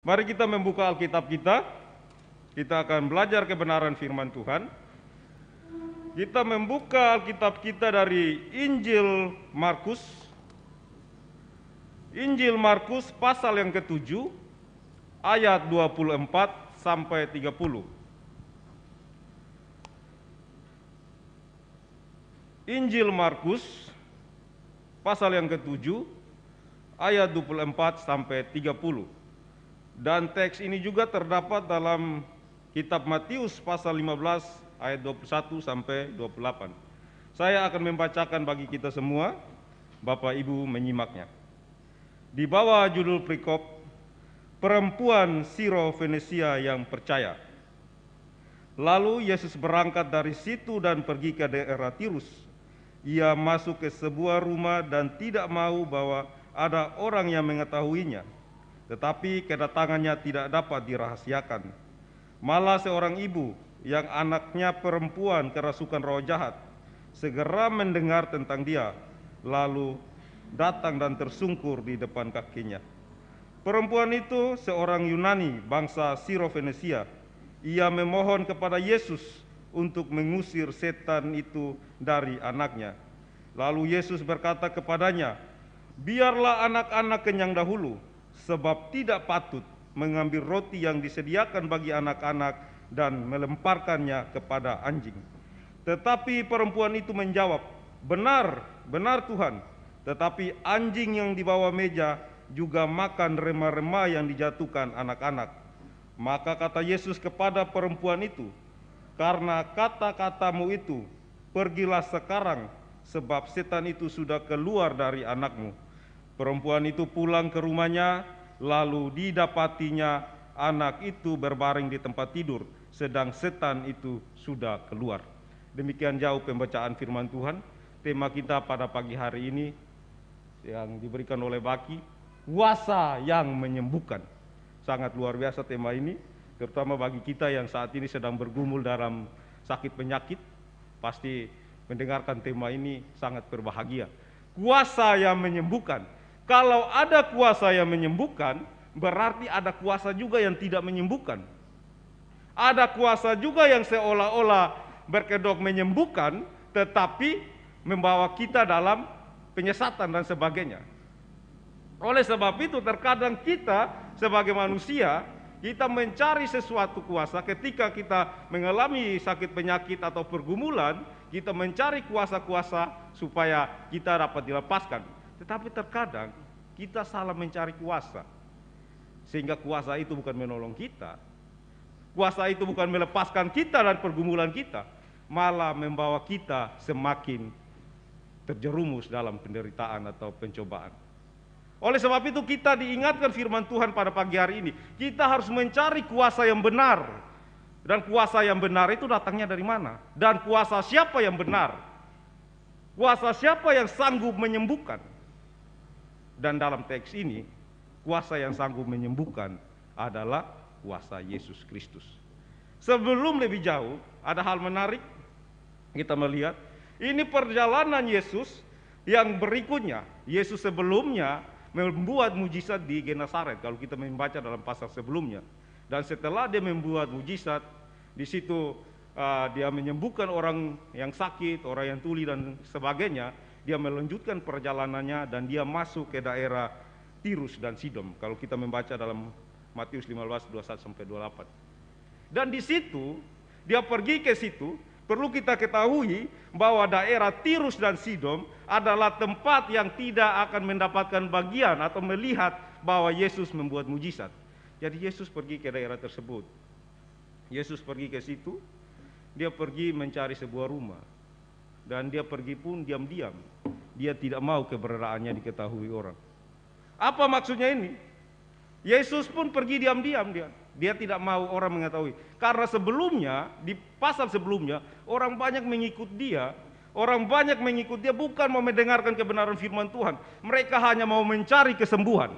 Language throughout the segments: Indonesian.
Mari kita membuka Alkitab kita. Kita akan belajar kebenaran firman Tuhan. Kita membuka Alkitab kita dari Injil Markus. Injil Markus pasal yang ke-7 ayat 24 sampai 30. Injil Markus pasal yang ke-7 ayat 24 sampai 30. Dan teks ini juga terdapat dalam kitab Matius pasal 15 ayat 21 sampai 28. Saya akan membacakan bagi kita semua, Bapak Ibu menyimaknya. Di bawah judul perikop, perempuan Siro-Fenesia yang percaya. Lalu Yesus berangkat dari situ dan pergi ke daerah Tirus. Ia masuk ke sebuah rumah dan tidak mau bahwa ada orang yang mengetahuinya. Tetapi kedatangannya tidak dapat dirahasiakan. Malah seorang ibu yang anaknya perempuan kerasukan roh jahat segera mendengar tentang dia, lalu datang dan tersungkur di depan kakinya. Perempuan itu seorang Yunani bangsa Siro-Fenesia. Ia memohon kepada Yesus untuk mengusir setan itu dari anaknya. Lalu Yesus berkata kepadanya, "Biarlah anak-anak kenyang dahulu, sebab tidak patut mengambil roti yang disediakan bagi anak-anak dan melemparkannya kepada anjing." Tetapi perempuan itu menjawab, "Benar, benar Tuhan, tetapi anjing yang di bawah meja juga makan rema-rema yang dijatuhkan anak-anak." Maka kata Yesus kepada perempuan itu, "Karena kata-katamu itu, pergilah sekarang, sebab setan itu sudah keluar dari anakmu." Perempuan itu pulang ke rumahnya, lalu didapatinya anak itu berbaring di tempat tidur, sedang setan itu sudah keluar. Demikian jauh pembacaan firman Tuhan. Tema kita pada pagi hari ini yang diberikan oleh Baki, kuasa yang menyembuhkan. Sangat luar biasa tema ini, terutama bagi kita yang saat ini sedang bergumul dalam sakit penyakit. Pasti mendengarkan tema ini sangat berbahagia. Kuasa yang menyembuhkan. Kalau ada kuasa yang menyembuhkan, berarti ada kuasa juga yang tidak menyembuhkan. Ada kuasa juga yang seolah-olah berkedok menyembuhkan, tetapi membawa kita dalam penyesatan dan sebagainya. Oleh sebab itu, terkadang kita sebagai manusia, kita mencari sesuatu kuasa ketika kita mengalami sakit penyakit atau pergumulan, kita mencari kuasa-kuasa supaya kita dapat dilepaskan. Tetapi terkadang kita salah mencari kuasa, sehingga kuasa itu bukan menolong kita, kuasa itu bukan melepaskan kita dan pergumulan kita, malah membawa kita semakin terjerumus dalam penderitaan atau pencobaan. Oleh sebab itu kita diingatkan firman Tuhan pada pagi hari ini, kita harus mencari kuasa yang benar. Dan kuasa yang benar itu datangnya dari mana? Dan kuasa siapa yang benar? Kuasa siapa yang sanggup menyembuhkan? Dan dalam teks ini, kuasa yang sanggup menyembuhkan adalah kuasa Yesus Kristus. Sebelum lebih jauh, ada hal menarik kita melihat. Ini perjalanan Yesus yang berikutnya. Yesus sebelumnya membuat mujizat di Genesaret, kalau kita membaca dalam pasal sebelumnya. Dan setelah dia membuat mujizat, di situ dia menyembuhkan orang yang sakit, orang yang tuli dan sebagainya. Dia melanjutkan perjalanannya dan dia masuk ke daerah Tirus dan Sidon. Kalau kita membaca dalam Matius 15, 21-28. Dan di situ, dia pergi ke situ, perlu kita ketahui bahwa daerah Tirus dan Sidon adalah tempat yang tidak akan mendapatkan bagian atau melihat bahwa Yesus membuat mujizat. Jadi Yesus pergi ke daerah tersebut. Yesus pergi ke situ, dia pergi mencari sebuah rumah. Dan dia pergi pun diam-diam. Dia tidak mau keberadaannya diketahui orang. Apa maksudnya ini? Yesus pun pergi diam-diam dia. Dia tidak mau orang mengetahui. Karena sebelumnya, di pasal sebelumnya, orang banyak mengikut dia. Orang banyak mengikut dia bukan mau mendengarkan kebenaran firman Tuhan. Mereka hanya mau mencari kesembuhan.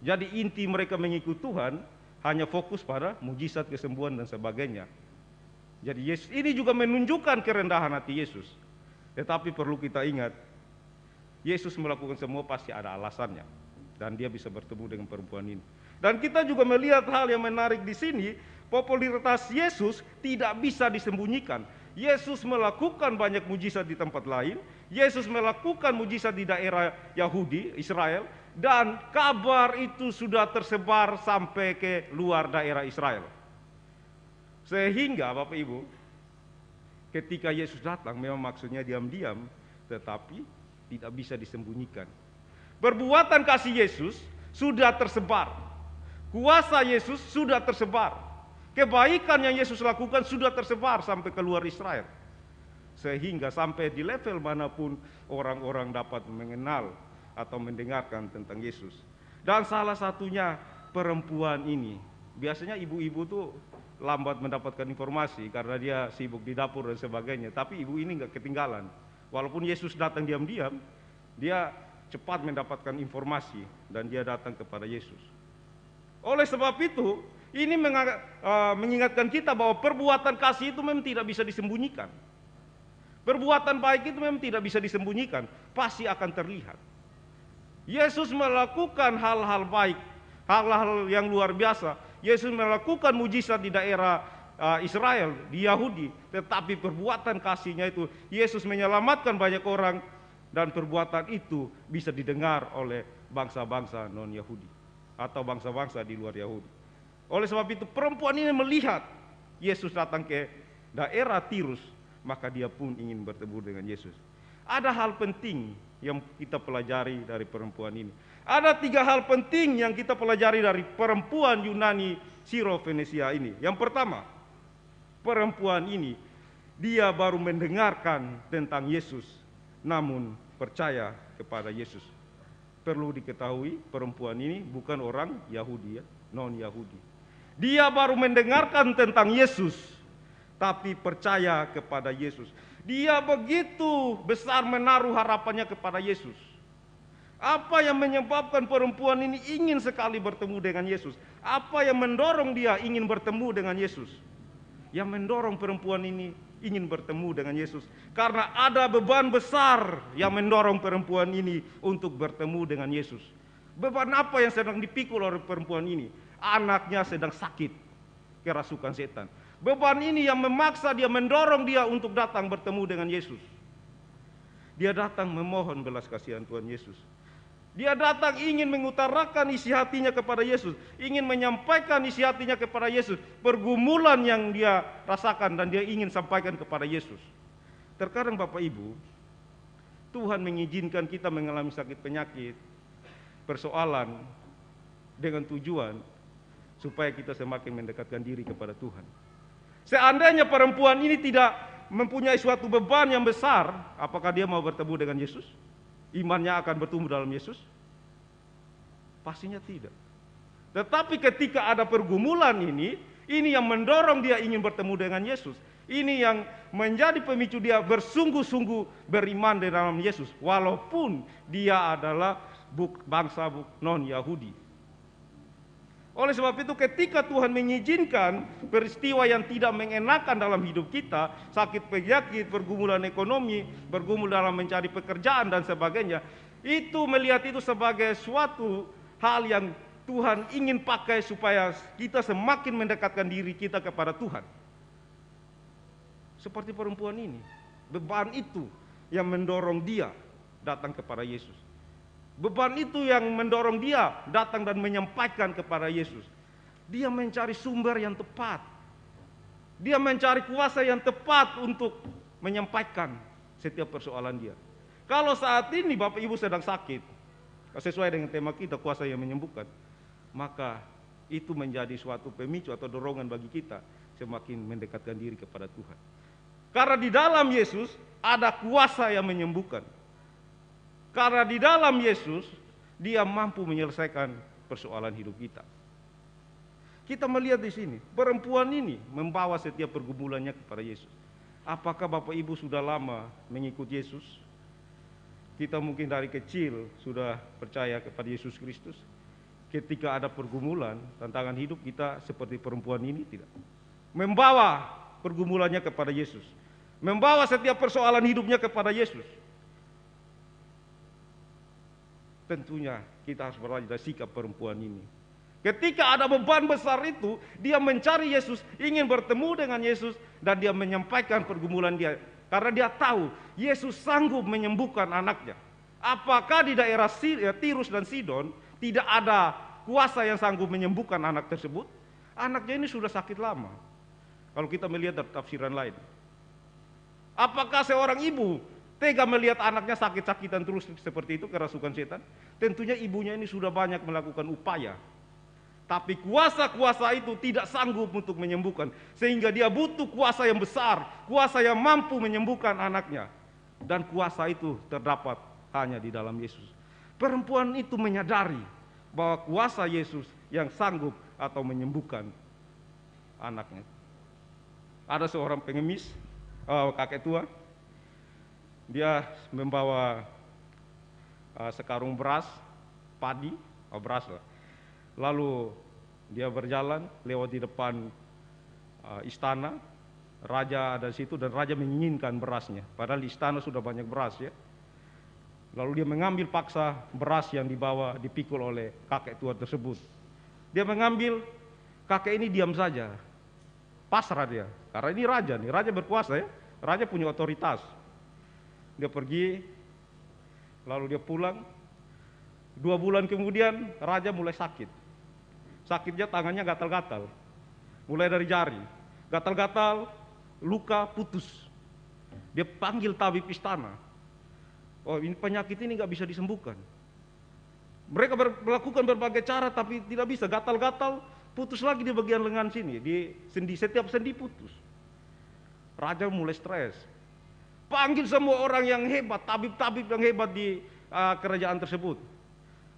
Jadi inti mereka mengikut Tuhan hanya fokus pada mujizat, kesembuhan dan sebagainya. Jadi Yesus ini juga menunjukkan kerendahan hati Yesus. Tetapi perlu kita ingat, Yesus melakukan semua pasti ada alasannya. dan dia bisa bertemu dengan perempuan ini. Dan kita juga melihat hal yang menarik di sini, popularitas Yesus tidak bisa disembunyikan. Yesus melakukan banyak mujizat di tempat lain, Yesus melakukan mujizat di daerah Yahudi, Israel, dan kabar itu sudah tersebar sampai ke luar daerah Israel. Sehingga Bapak Ibu, ketika Yesus datang memang maksudnya diam-diam, tetapi tidak bisa disembunyikan. Perbuatan kasih Yesus sudah tersebar, kuasa Yesus sudah tersebar, kebaikan yang Yesus lakukan sudah tersebar sampai keluar Israel. Sehingga sampai di level manapun orang-orang dapat mengenal atau mendengarkan tentang Yesus. Dan salah satunya perempuan ini. Biasanya ibu-ibu tuh lambat mendapatkan informasi karena dia sibuk di dapur dan sebagainya. Tapi ibu ini nggak ketinggalan. Walaupun Yesus datang diam-diam, dia cepat mendapatkan informasi dan dia datang kepada Yesus. Oleh sebab itu, ini mengingatkan kita bahwa perbuatan kasih itu memang tidak bisa disembunyikan. Perbuatan baik itu memang tidak bisa disembunyikan, pasti akan terlihat. Yesus melakukan hal-hal baik, hal-hal yang luar biasa. Yesus melakukan mujizat di daerah Israel, di Yahudi, tetapi perbuatan kasihnya itu, Yesus menyelamatkan banyak orang, dan perbuatan itu bisa didengar oleh bangsa-bangsa non-Yahudi atau bangsa-bangsa di luar Yahudi. Oleh sebab itu perempuan ini melihat Yesus datang ke daerah Tirus, maka dia pun ingin bertemu dengan Yesus. Ada hal penting yang kita pelajari dari perempuan ini. Ada 3 hal penting yang kita pelajari dari perempuan Yunani Siro-Fenisia ini. Yang pertama, perempuan ini dia baru mendengarkan tentang Yesus, namun percaya kepada Yesus. Perlu diketahui perempuan ini bukan orang Yahudi, non-Yahudi. Dia baru mendengarkan tentang Yesus, tapi percaya kepada Yesus. Dia begitu besar menaruh harapannya kepada Yesus. Apa yang menyebabkan perempuan ini ingin sekali bertemu dengan Yesus? Apa yang mendorong dia ingin bertemu dengan Yesus? Yang mendorong perempuan ini ingin bertemu dengan Yesus karena ada beban besar yang mendorong perempuan ini untuk bertemu dengan Yesus. Beban apa yang sedang dipikul oleh perempuan ini? Anaknya sedang sakit kerasukan setan. Beban ini yang memaksa dia, mendorong dia untuk datang bertemu dengan Yesus. Dia datang memohon belas kasihan Tuhan Yesus. Dia datang ingin mengutarakan isi hatinya kepada Yesus, ingin menyampaikan isi hatinya kepada Yesus, pergumulan yang dia rasakan dan dia ingin sampaikan kepada Yesus. Terkadang Bapak Ibu, Tuhan mengizinkan kita mengalami sakit penyakit, persoalan dengan tujuan supaya kita semakin mendekatkan diri kepada Tuhan. Seandainya perempuan ini tidak mempunyai suatu beban yang besar, apakah dia mau bertemu dengan Yesus? Imannya akan bertumbuh dalam Yesus? Pastinya tidak. Tetapi ketika ada pergumulan ini yang mendorong dia ingin bertemu dengan Yesus. Ini yang menjadi pemicu dia bersungguh-sungguh beriman di dalam Yesus, walaupun dia adalah bangsa non-Yahudi. Oleh sebab itu ketika Tuhan mengizinkan peristiwa yang tidak mengenakan dalam hidup kita, sakit penyakit, pergumulan ekonomi, bergumul dalam mencari pekerjaan dan sebagainya, itu melihat itu sebagai suatu hal yang Tuhan ingin pakai supaya kita semakin mendekatkan diri kita kepada Tuhan. Seperti perempuan ini, beban itu yang mendorong dia datang kepada Yesus. Beban itu yang mendorong dia datang dan menyampaikan kepada Yesus. Dia mencari sumber yang tepat. Dia mencari kuasa yang tepat untuk menyampaikan setiap persoalan dia. Kalau saat ini Bapak Ibu sedang sakit, sesuai dengan tema kita, kuasa yang menyembuhkan, maka itu menjadi suatu pemicu atau dorongan bagi kita semakin mendekatkan diri kepada Tuhan. Karena di dalam Yesus ada kuasa yang menyembuhkan. Karena di dalam Yesus, dia mampu menyelesaikan persoalan hidup kita. Kita melihat di sini, perempuan ini membawa setiap pergumulannya kepada Yesus. Apakah Bapak Ibu sudah lama mengikut Yesus? Kita mungkin dari kecil sudah percaya kepada Yesus Kristus. Ketika ada pergumulan, tantangan hidup, kita seperti perempuan ini tidak. Membawa pergumulannya kepada Yesus. Membawa setiap persoalan hidupnya kepada Yesus. Tentunya kita harus belajar dari sikap perempuan ini. Ketika ada beban besar itu, dia mencari Yesus, ingin bertemu dengan Yesus, dan dia menyampaikan pergumulan dia. Karena dia tahu Yesus sanggup menyembuhkan anaknya. Apakah di daerah Tirus dan Sidon tidak ada kuasa yang sanggup menyembuhkan anak tersebut? Anaknya ini sudah sakit lama. Kalau kita melihat dari tafsiran lain. Apakah seorang ibu tega melihat anaknya sakit-sakitan terus seperti itu, kerasukan setan? Tentunya ibunya ini sudah banyak melakukan upaya. Tapi kuasa-kuasa itu tidak sanggup untuk menyembuhkan. Sehingga dia butuh kuasa yang besar, kuasa yang mampu menyembuhkan anaknya. Dan kuasa itu terdapat hanya di dalam Yesus. Perempuan itu menyadari bahwa kuasa Yesus yang sanggup atau menyembuhkan anaknya. Ada seorang pengemis, kakek tua. Dia membawa sekarung beras, padi, beras lah. Lalu dia berjalan lewat di depan istana, raja ada di situ dan raja menginginkan berasnya. Padahal di istana sudah banyak beras ya. Lalu dia mengambil paksa beras yang dibawa dipikul oleh kakek tua tersebut. Dia mengambil, kakek ini diam saja, pasrah dia. Karena ini raja nih, raja berkuasa ya, raja punya otoritas. Dia pergi, lalu dia pulang. 2 bulan kemudian raja mulai sakit. Sakitnya tangannya gatal-gatal, mulai dari jari, gatal-gatal, luka, putus. Dia panggil tabib istana. Oh, ini penyakit ini nggak bisa disembuhkan. Mereka melakukan berbagai cara tapi tidak bisa. Gatal-gatal, putus lagi di bagian lengan sini, di sendi, setiap sendi putus. Raja mulai stres. Panggil semua orang yang hebat, tabib-tabib yang hebat di kerajaan tersebut.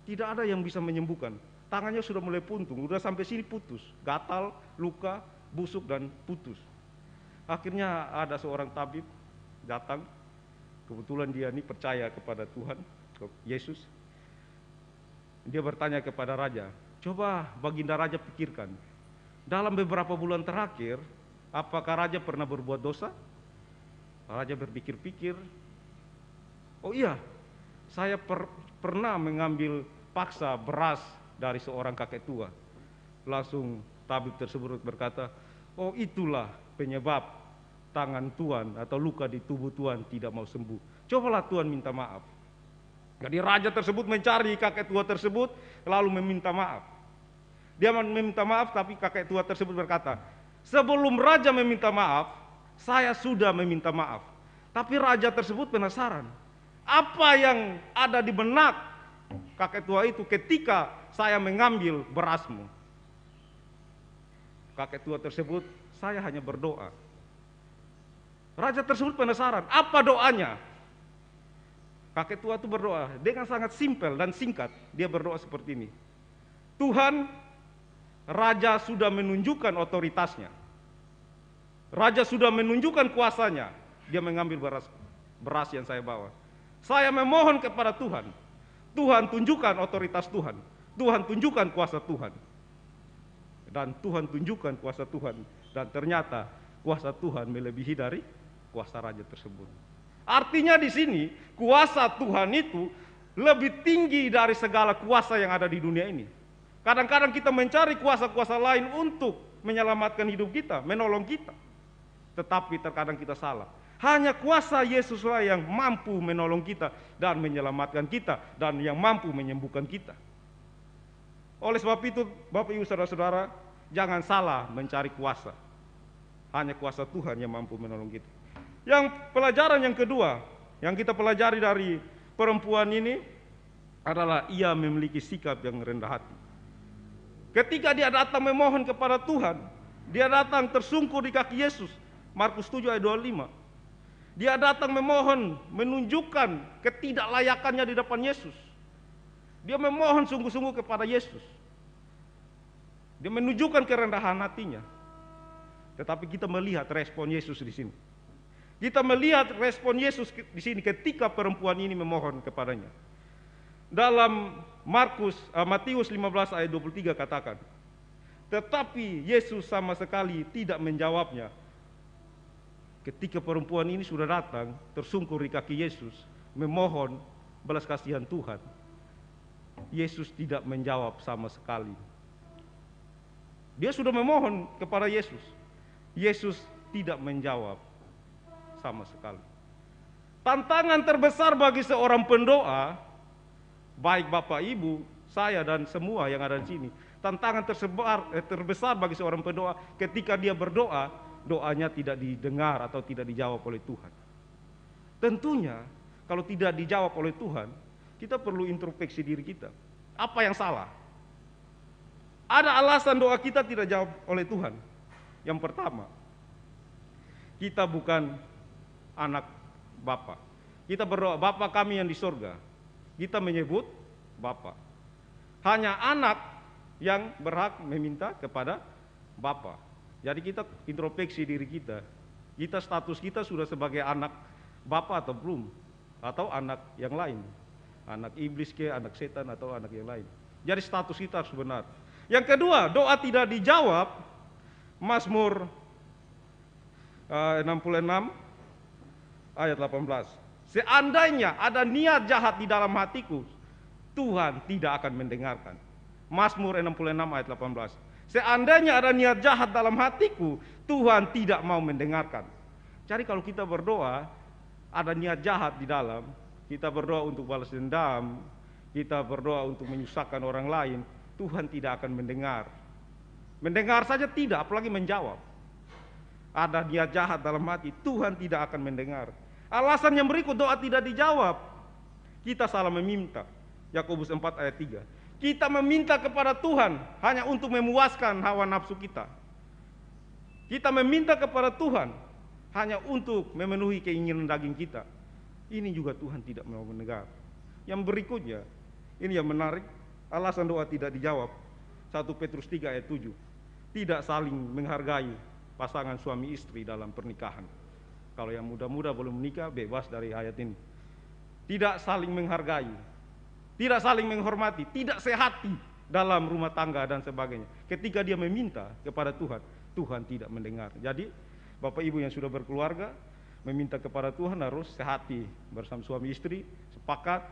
Tidak ada yang bisa menyembuhkan. Tangannya sudah mulai puntung, sudah sampai sini putus, gatal, luka, busuk dan putus. Akhirnya ada seorang tabib datang, kebetulan dia ini percaya kepada Tuhan, Yesus. Dia bertanya kepada raja, coba baginda raja pikirkan, dalam beberapa bulan terakhir, apakah raja pernah berbuat dosa? Raja berpikir-pikir, oh iya, saya pernah mengambil paksa beras dari seorang kakek tua. Langsung tabib tersebut berkata, oh itulah penyebab tangan Tuhan atau luka di tubuh Tuhan tidak mau sembuh. Cobalah Tuhan minta maaf. Jadi raja tersebut mencari kakek tua tersebut lalu meminta maaf. Dia meminta maaf tapi kakek tua tersebut berkata, sebelum raja meminta maaf, saya sudah meminta maaf. Tapi raja tersebut penasaran, apa yang ada di benak kakek tua itu ketika saya mengambil berasmu? Kakek tua tersebut, saya hanya berdoa. Raja tersebut penasaran, apa doanya? Kakek tua itu berdoa dengan sangat simpel dan singkat. Dia berdoa seperti ini, Tuhan, raja sudah menunjukkan otoritasnya, raja sudah menunjukkan kuasanya. Dia mengambil beras yang saya bawa. Saya memohon kepada Tuhan, Tuhan tunjukkan otoritas Tuhan, Tuhan tunjukkan kuasa Tuhan. Dan Tuhan tunjukkan kuasa Tuhan, dan ternyata kuasa Tuhan melebihi dari kuasa raja tersebut. Artinya di sini kuasa Tuhan itu lebih tinggi dari segala kuasa yang ada di dunia ini. Kadang-kadang kita mencari kuasa-kuasa lain untuk menyelamatkan hidup kita, menolong kita. Tetapi terkadang kita salah. Hanya kuasa Yesuslah yang mampu menolong kita dan menyelamatkan kita dan yang mampu menyembuhkan kita. Oleh sebab itu, Bapak Ibu Saudara-saudara, jangan salah mencari kuasa. Hanya kuasa Tuhan yang mampu menolong kita. Yang pelajaran yang kedua yang kita pelajari dari perempuan ini adalah ia memiliki sikap yang rendah hati. Ketika dia datang memohon kepada Tuhan, dia datang tersungkur di kaki Yesus. Markus 7 ayat 25. Dia datang memohon, menunjukkan ketidaklayakannya di depan Yesus. Dia memohon sungguh-sungguh kepada Yesus. Dia menunjukkan kerendahan hatinya. Tetapi kita melihat respon Yesus di sini. Kita melihat respon Yesus di sini ketika perempuan ini memohon kepadanya. Dalam Matius 15 ayat 23 katakan, tetapi Yesus sama sekali tidak menjawabnya. Ketika perempuan ini sudah datang, tersungkur di kaki Yesus, memohon belas kasihan Tuhan, Yesus tidak menjawab sama sekali. Dia sudah memohon kepada Yesus. Yesus tidak menjawab sama sekali. Tantangan terbesar bagi seorang pendoa, baik Bapak Ibu, saya dan semua yang ada di sini, tantangan terbesar bagi seorang pendoa ketika dia berdoa, doanya tidak didengar atau tidak dijawab oleh Tuhan. Tentunya kalau tidak dijawab oleh Tuhan, kita perlu introspeksi diri kita. Apa yang salah? Ada alasan doa kita tidak jawab oleh Tuhan. Yang pertama, kita bukan anak Bapa. Kita berdoa, Bapa kami yang di sorga. Kita menyebut Bapa. Hanya anak yang berhak meminta kepada Bapa. Jadi kita introspeksi diri kita. Status kita sudah sebagai anak Bapa atau belum? Atau anak yang lain? Anak iblis ke, anak setan atau anak yang lain. Jadi status kita harus benar. Yang kedua, doa tidak dijawab. Mazmur 66 ayat 18. Seandainya ada niat jahat di dalam hatiku, Tuhan tidak akan mendengarkan. Mazmur 66 ayat 18. Seandainya ada niat jahat dalam hatiku, Tuhan tidak mau mendengarkan. Jadi kalau kita berdoa, ada niat jahat di dalam, kita berdoa untuk balas dendam, kita berdoa untuk menyusahkan orang lain, Tuhan tidak akan mendengar. Mendengar saja tidak, apalagi menjawab. Ada niat jahat dalam hati, Tuhan tidak akan mendengar. Alasan yang berikut doa tidak dijawab, kita salah meminta. Yakobus 4 ayat 3. Kita meminta kepada Tuhan hanya untuk memuaskan hawa nafsu kita. Kita meminta kepada Tuhan hanya untuk memenuhi keinginan daging kita. Ini juga Tuhan tidak mau mendengar. Yang berikutnya, ini yang menarik, alasan doa tidak dijawab. 1 Petrus 3 ayat 7. Tidak saling menghargai pasangan suami istri dalam pernikahan. Kalau yang muda-muda belum menikah, bebas dari ayat ini. Tidak saling menghargai, tidak saling menghormati, tidak sehati dalam rumah tangga dan sebagainya. Ketika dia meminta kepada Tuhan, Tuhan tidak mendengar. Jadi Bapak Ibu yang sudah berkeluarga, meminta kepada Tuhan harus sehati bersama suami istri, sepakat,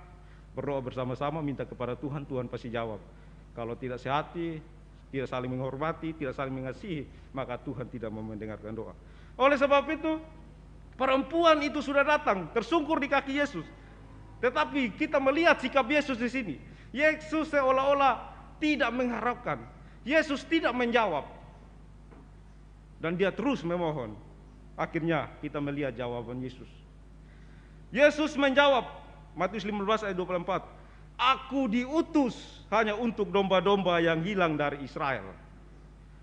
berdoa bersama-sama, minta kepada Tuhan, Tuhan pasti jawab. Kalau tidak sehati, tidak saling menghormati, tidak saling mengasihi, maka Tuhan tidak mau mendengarkan doa. Oleh sebab itu, perempuan itu sudah datang, tersungkur di kaki Yesus. Tetapi kita melihat sikap Yesus di sini. Yesus seolah-olah tidak mengharapkan. Yesus tidak menjawab. Dan dia terus memohon. Akhirnya kita melihat jawaban Yesus. Yesus menjawab, Matius 15 ayat 24. Aku diutus hanya untuk domba-domba yang hilang dari Israel.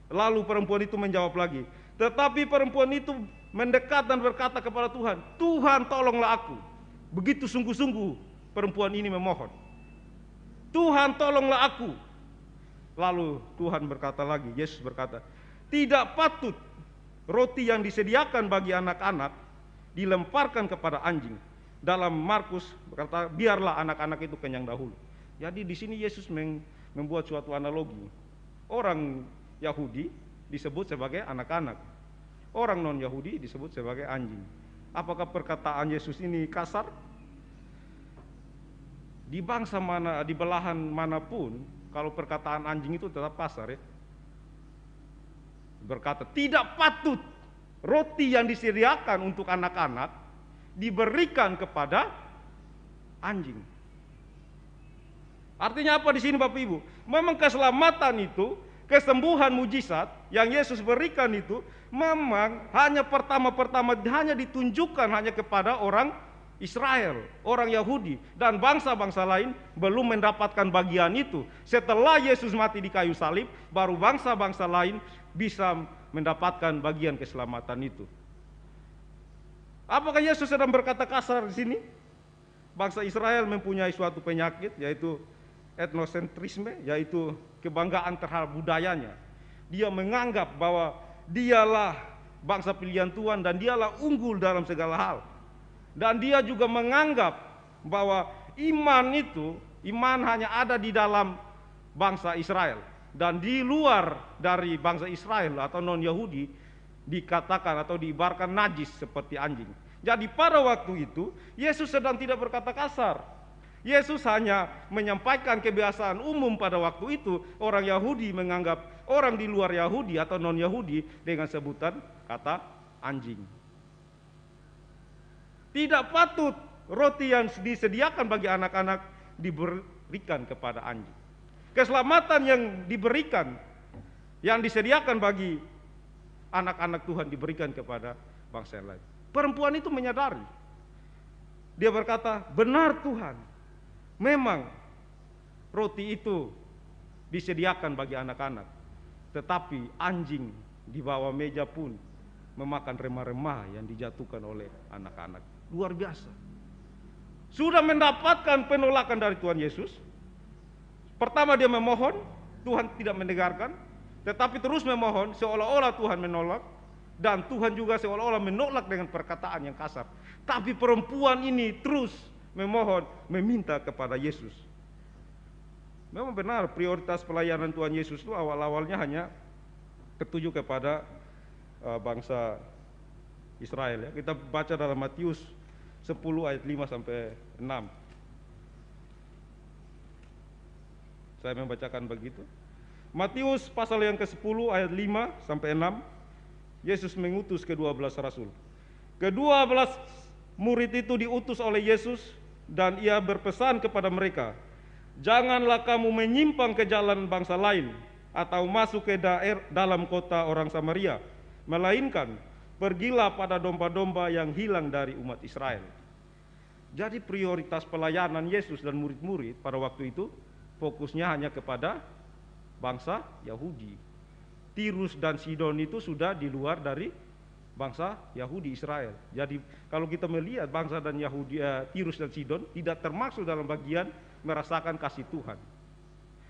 Lalu perempuan itu menjawab lagi. Tetapi perempuan itu mendekat dan berkata kepada Tuhan, Tuhan tolonglah aku. Begitu sungguh-sungguh perempuan ini memohon. Tuhan tolonglah aku. Lalu Tuhan berkata lagi, Yesus berkata, tidak patut roti yang disediakan bagi anak-anak dilemparkan kepada anjing. Dalam Markus berkata, biarlah anak-anak itu kenyang dahulu. Jadi di sini Yesus membuat suatu analogi. Orang Yahudi disebut sebagai anak-anak. Orang non-Yahudi disebut sebagai anjing. Apakah perkataan Yesus ini kasar? Di bangsa mana, di belahan manapun, kalau perkataan anjing itu tetap kasar ya. Berkata, tidak patut roti yang disediakan untuk anak-anak diberikan kepada anjing. Artinya apa di sini Bapak Ibu? Memang keselamatan itu, kesembuhan mujizat yang Yesus berikan itu memang hanya pertama-pertama hanya ditunjukkan hanya kepada orang Israel, orang Yahudi, dan bangsa-bangsa lain belum mendapatkan bagian itu. Setelah Yesus mati di kayu salib, baru bangsa-bangsa lain bisa mendapatkan bagian keselamatan itu. Apakah Yesus sedang berkata kasar di sini? Bangsa Israel mempunyai suatu penyakit, yaitu etnosentrisme, yaitu kebanggaan terhadap budayanya. Dia menganggap bahwa dialah bangsa pilihan Tuhan dan dialah unggul dalam segala hal. Dan dia juga menganggap bahwa iman hanya ada di dalam bangsa Israel. Dan di luar dari bangsa Israel atau non-Yahudi dikatakan atau diibaratkan najis seperti anjing. Jadi pada waktu itu Yesus sedang tidak berkata kasar. Yesus hanya menyampaikan kebiasaan umum pada waktu itu. Orang Yahudi menganggap orang di luar Yahudi atau non-Yahudi dengan sebutan kata anjing. Tidak patut roti yang disediakan bagi anak-anak diberikan kepada anjing. Keselamatan yang diberikan, yang disediakan bagi anak-anak Tuhan diberikan kepada bangsa lain. Perempuan itu menyadari. Dia berkata, benar Tuhan, memang roti itu disediakan bagi anak-anak, tetapi anjing di bawah meja pun memakan remah-remah yang dijatuhkan oleh anak-anak. Luar biasa. Sudah mendapatkan penolakan dari Tuhan Yesus. Pertama dia memohon, Tuhan tidak mendengarkan, tetapi terus memohon seolah-olah Tuhan menolak. Dan Tuhan juga seolah-olah menolak dengan perkataan yang kasar. Tapi perempuan ini terus memohon, meminta kepada Yesus. Memang benar prioritas pelayanan Tuhan Yesus itu awal-awalnya hanya tertuju kepada bangsa Israel. Kita baca dalam Matius 10 ayat 5 sampai 6. Saya membacakan begitu. Matius pasal yang ke-10 ayat 5 sampai 6. Yesus mengutus ke-12 rasul. Ke-12 murid itu diutus oleh Yesus dan ia berpesan kepada mereka, janganlah kamu menyimpang ke jalan bangsa lain atau masuk ke dalam kota orang Samaria, melainkan pergilah pada domba-domba yang hilang dari umat Israel. Jadi prioritas pelayanan Yesus dan murid-murid pada waktu itu fokusnya hanya kepada bangsa Yahudi. Tirus dan Sidon itu sudah di luar dari bangsa Yahudi Israel. Jadi kalau kita melihat bangsa dan Yahudi, Tirus dan Sidon tidak termasuk dalam bagian merasakan kasih Tuhan.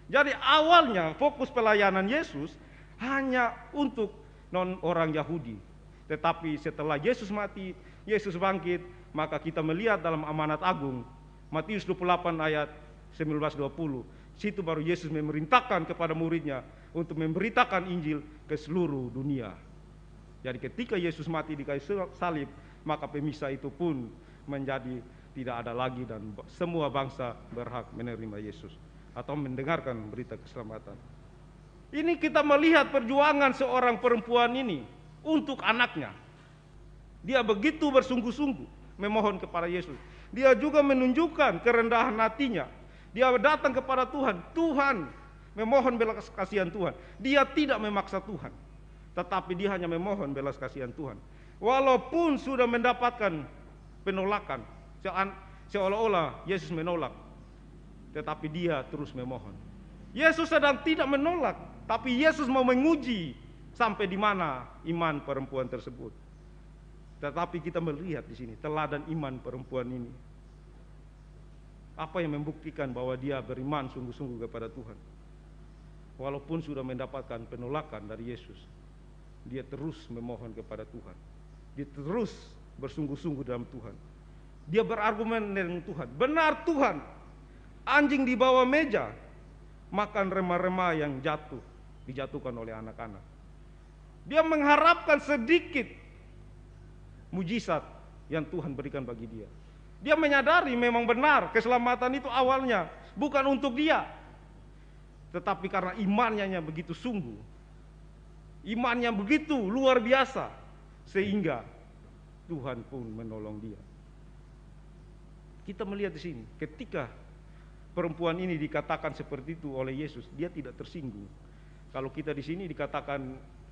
Jadi awalnya fokus pelayanan Yesus hanya untuk non orang Yahudi. Tetapi setelah Yesus mati, Yesus bangkit, maka kita melihat dalam amanat agung Matius 28 ayat 19-20. Situ baru Yesus memerintahkan kepada muridnya untuk memberitakan Injil ke seluruh dunia. Jadi ketika Yesus mati di kayu salib, maka pemisah itu pun menjadi tidak ada lagi dan semua bangsa berhak menerima Yesus atau mendengarkan berita keselamatan. Ini kita melihat perjuangan seorang perempuan ini untuk anaknya. Dia begitu bersungguh-sungguh memohon kepada Yesus. Dia juga menunjukkan kerendahan hatinya. Dia datang kepada Tuhan, Tuhan memohon belas kasihan Tuhan. Dia tidak memaksa Tuhan, tetapi dia hanya memohon belas kasihan Tuhan. Walaupun sudah mendapatkan penolakan, seolah-olah Yesus menolak, tetapi dia terus memohon. Yesus sedang tidak menolak, tapi Yesus mau menguji sampai di mana iman perempuan tersebut. Tetapi kita melihat di sini teladan iman perempuan ini. Apa yang membuktikan bahwa dia beriman sungguh-sungguh kepada Tuhan. Walaupun sudah mendapatkan penolakan dari Yesus, dia terus memohon kepada Tuhan. Dia terus bersungguh-sungguh dalam Tuhan. Dia berargumen dengan Tuhan. Benar Tuhan, anjing di bawah meja makan remah-remah yang dijatuhkan oleh anak-anak. Dia mengharapkan sedikit mujizat yang Tuhan berikan bagi dia. Dia menyadari memang benar keselamatan itu awalnya bukan untuk dia, tetapi karena imannya begitu sungguh, imannya begitu luar biasa, sehingga Tuhan pun menolong dia. Kita melihat di sini, ketika perempuan ini dikatakan seperti itu oleh Yesus, dia tidak tersinggung. Kalau kita di sini dikatakan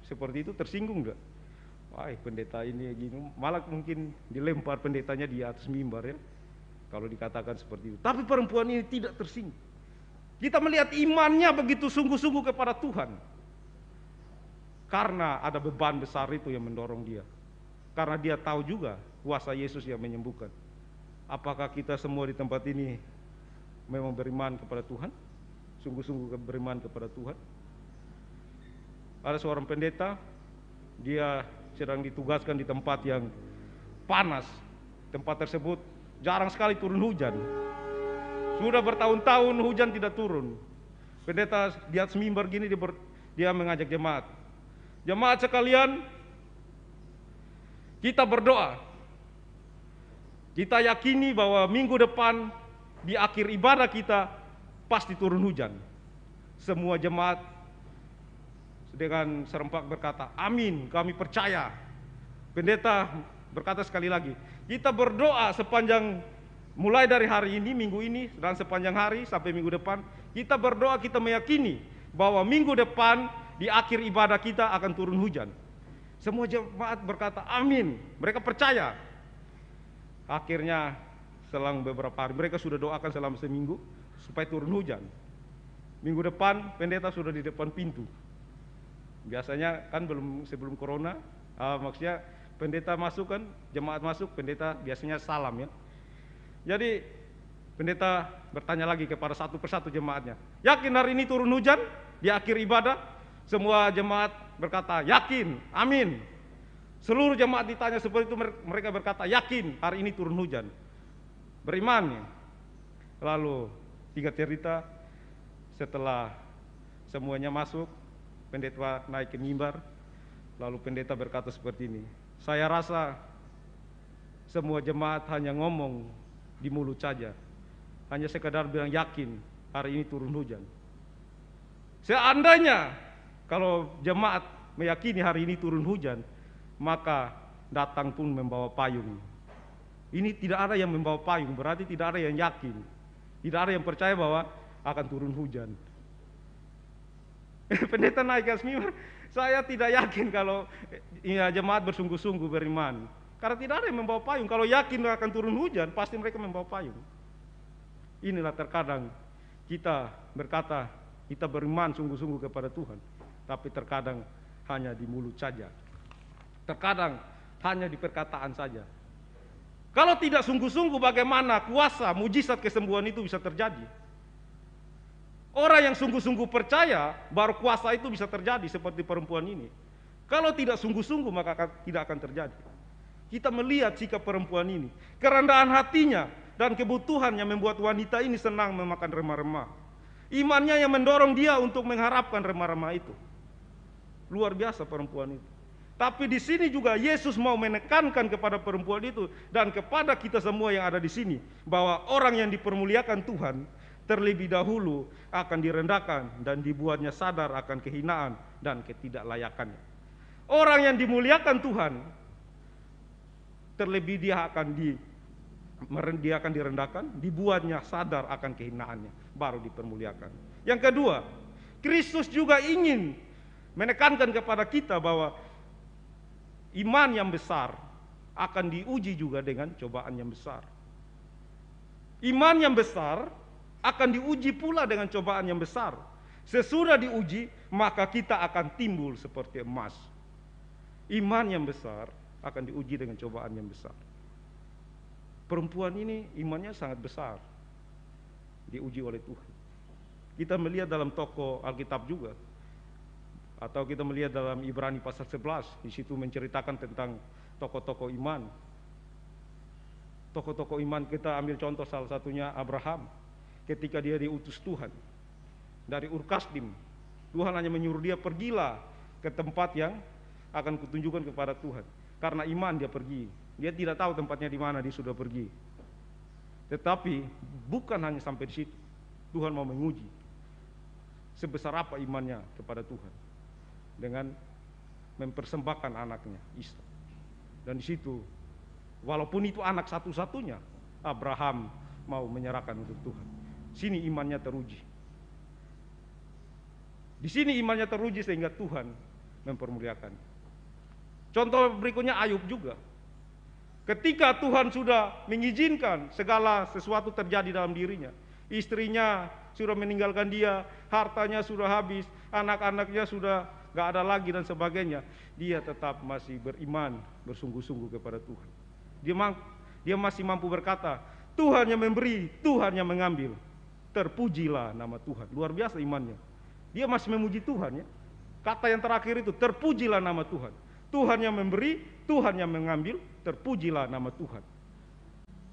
seperti itu, tersinggung enggak? Wah, pendeta ini gini, malah mungkin dilempar pendetanya di atas mimbar ya, kalau dikatakan seperti itu. Tapi perempuan ini tidak tersinggung. Kita melihat imannya begitu sungguh-sungguh kepada Tuhan, karena ada beban besar itu yang mendorong dia. Karena dia tahu juga kuasa Yesus yang menyembuhkan. Apakah kita semua di tempat ini memang beriman kepada Tuhan? Sungguh-sungguh beriman kepada Tuhan? Ada seorang pendeta, dia sedang ditugaskan di tempat yang panas. Tempat tersebut jarang sekali turun hujan. Sudah bertahun-tahun hujan tidak turun. Pendeta di atas mimbar gini, dia mengajak jemaat. Jemaat sekalian, kita berdoa. Kita yakini bahwa minggu depan di akhir ibadah kita pasti turun hujan. Semua jemaat dengan serempak berkata, amin, kami percaya. Pendeta berkata sekali lagi, kita berdoa sepanjang mulai dari hari ini, minggu ini, dan sepanjang hari sampai minggu depan, kita berdoa, kita meyakini bahwa minggu depan di akhir ibadah kita akan turun hujan. Semua jemaat berkata amin, mereka percaya. Akhirnya selang beberapa hari, mereka sudah doakan selama seminggu supaya turun hujan. Minggu depan pendeta sudah di depan pintu. Biasanya kan sebelum corona, maksudnya pendeta masuk kan, jemaat masuk, pendeta biasanya salam ya. Jadi pendeta bertanya lagi kepada satu persatu jemaatnya, yakin hari ini turun hujan di akhir ibadah? Semua jemaat berkata yakin, amin. Seluruh jemaat ditanya seperti itu, mereka berkata yakin hari ini turun hujan, beriman ya. Lalu singkat cerita, setelah semuanya masuk, pendeta naik ke mimbar, lalu pendeta berkata seperti ini, saya rasa semua jemaat hanya ngomong di mulut saja, hanya sekadar bilang yakin hari ini turun hujan. Seandainya kalau jemaat meyakini hari ini turun hujan, maka datang pun membawa payung. Ini tidak ada yang membawa payung, berarti tidak ada yang yakin, tidak ada yang percaya bahwa akan turun hujan. Pendeta naik ke mimbar, saya tidak yakin kalau ya, jemaat bersungguh-sungguh beriman, karena tidak ada yang membawa payung. Kalau yakin akan turun hujan, pasti mereka membawa payung. Inilah terkadang kita berkata kita beriman sungguh-sungguh kepada Tuhan, tapi terkadang hanya di mulut saja, terkadang hanya di perkataan saja. Kalau tidak sungguh-sungguh, bagaimana kuasa mujizat kesembuhan itu bisa terjadi? Orang yang sungguh-sungguh percaya, baru kuasa itu bisa terjadi seperti perempuan ini. Kalau tidak sungguh-sungguh, maka tidak akan terjadi. Kita melihat sikap perempuan ini, kerendahan hatinya dan kebutuhan yang membuat wanita ini senang memakan remah-remah. Imannya yang mendorong dia untuk mengharapkan remah-remah itu. Luar biasa perempuan itu. Tapi di sini juga Yesus mau menekankan kepada perempuan itu dan kepada kita semua yang ada di sini, bahwa orang yang dipermuliakan Tuhan terlebih dahulu akan direndahkan dan dibuatnya sadar akan kehinaan dan ketidaklayakannya. Orang yang dimuliakan Tuhan, terlebih dia akan direndahkan, dibuatnya sadar akan kehinaannya, baru dipermuliakan. Yang kedua, Kristus juga ingin menekankan kepada kita bahwa iman yang besar akan diuji juga dengan cobaan yang besar. Iman yang besar akan diuji pula dengan cobaan yang besar. Sesudah diuji, maka kita akan timbul seperti emas. Iman yang besar akan diuji dengan cobaan yang besar. Perempuan ini imannya sangat besar, diuji oleh Tuhan. Kita melihat dalam tokoh Alkitab juga, atau kita melihat dalam Ibrani pasal 11, di situ menceritakan tentang tokoh-tokoh iman. Tokoh-tokoh iman, kita ambil contoh salah satunya Abraham. Ketika dia diutus Tuhan dari Ur Kasdim, Tuhan hanya menyuruh dia, pergilah ke tempat yang akan kutunjukkan kepada Tuhan. Karena iman dia pergi. Dia tidak tahu tempatnya di mana, dia sudah pergi. Tetapi bukan hanya sampai di situ. Tuhan mau menguji sebesar apa imannya kepada Tuhan dengan mempersembahkan anaknya Ishak. Dan di situ, walaupun itu anak satu-satunya, Abraham mau menyerahkan untuk Tuhan. Sini imannya teruji. Di sini imannya teruji sehingga Tuhan mempermuliakan. Contoh berikutnya Ayub juga. Ketika Tuhan sudah mengizinkan segala sesuatu terjadi dalam dirinya, istrinya sudah meninggalkan dia, hartanya sudah habis, anak-anaknya sudah gak ada lagi dan sebagainya, dia tetap masih beriman, bersungguh-sungguh kepada Tuhan. Dia masih mampu berkata, Tuhan yang memberi, Tuhan yang mengambil. Terpujilah nama Tuhan. Luar biasa imannya. Dia masih memuji Tuhan ya. Kata yang terakhir itu, terpujilah nama Tuhan. Tuhan yang memberi, Tuhan yang mengambil, terpujilah nama Tuhan.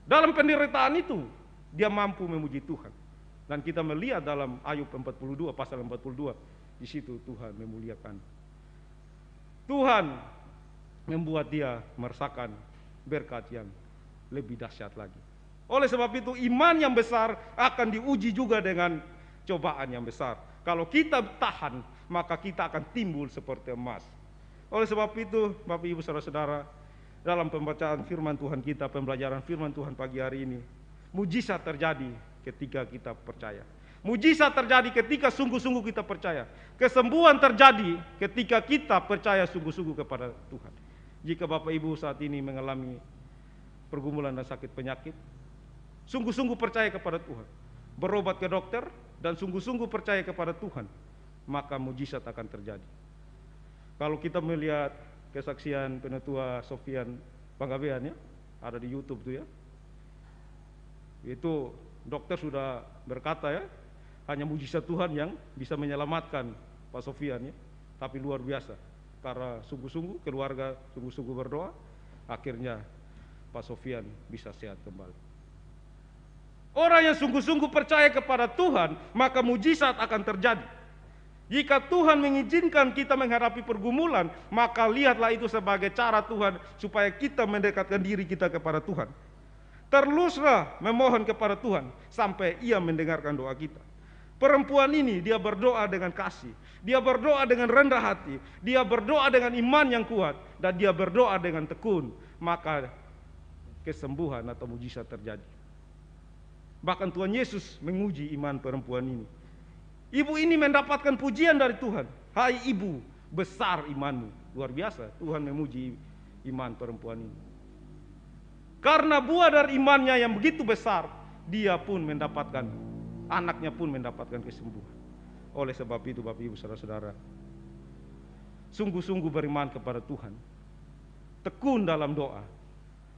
Dalam penderitaan itu, dia mampu memuji Tuhan. Dan kita melihat dalam Ayub 42, pasal 42, di situ Tuhan memuliakan. Tuhan membuat dia merasakan berkat yang lebih dahsyat lagi. Oleh sebab itu iman yang besar akan diuji juga dengan cobaan yang besar. Kalau kita tahan, maka kita akan timbul seperti emas. Oleh sebab itu, Bapak Ibu Saudara-saudara, dalam pembacaan firman Tuhan kita, pembelajaran firman Tuhan pagi hari ini, mujizat terjadi ketika kita percaya. Mujizat terjadi ketika sungguh-sungguh kita percaya. Kesembuhan terjadi ketika kita percaya sungguh-sungguh kepada Tuhan. Jika Bapak Ibu saat ini mengalami pergumulan dan sakit penyakit, sungguh-sungguh percaya kepada Tuhan, berobat ke dokter, dan sungguh-sungguh percaya kepada Tuhan, maka mujizat akan terjadi. Kalau kita melihat kesaksian Penatua Sofian Panggabean, ya, ada di YouTube tuh, ya, itu dokter sudah berkata, ya, hanya mujizat Tuhan yang bisa menyelamatkan Pak Sofian, ya, tapi luar biasa, karena sungguh-sungguh keluarga sungguh-sungguh berdoa, akhirnya Pak Sofian bisa sehat kembali. Orang yang sungguh-sungguh percaya kepada Tuhan, maka mujizat akan terjadi. Jika Tuhan mengizinkan kita menghadapi pergumulan, maka lihatlah itu sebagai cara Tuhan supaya kita mendekatkan diri kita kepada Tuhan. Teruslah memohon kepada Tuhan sampai Ia mendengarkan doa kita. Perempuan ini dia berdoa dengan kasih, dia berdoa dengan rendah hati, dia berdoa dengan iman yang kuat, dan dia berdoa dengan tekun, maka kesembuhan atau mujizat terjadi. Bahkan Tuhan Yesus menguji iman perempuan ini. Ibu ini mendapatkan pujian dari Tuhan. Hai ibu, besar imanmu. Luar biasa, Tuhan memuji iman perempuan ini. Karena buah dari imannya yang begitu besar, dia pun mendapatkan, anaknya pun mendapatkan kesembuhan. Oleh sebab itu Bapak Ibu Saudara-saudara, sungguh-sungguh beriman kepada Tuhan, tekun dalam doa,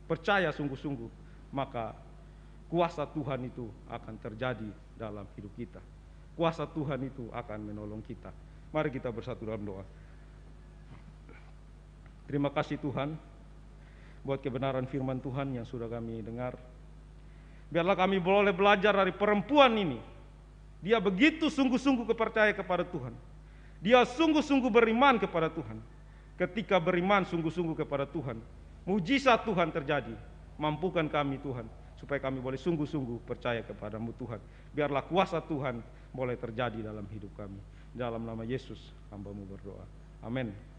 percaya sungguh-sungguh, maka kuasa Tuhan itu akan terjadi dalam hidup kita. Kuasa Tuhan itu akan menolong kita. Mari kita bersatu dalam doa. Terima kasih Tuhan buat kebenaran firman Tuhan yang sudah kami dengar. Biarlah kami boleh belajar dari perempuan ini. Dia begitu sungguh-sungguh percaya kepada Tuhan. Dia sungguh-sungguh beriman kepada Tuhan. Ketika beriman sungguh-sungguh kepada Tuhan, mujizat Tuhan terjadi. Mampukan kami Tuhan, supaya kami boleh sungguh-sungguh percaya kepadamu Tuhan. Biarlah kuasa Tuhan boleh terjadi dalam hidup kami. Dalam nama Yesus hamba-Mu berdoa. Amin.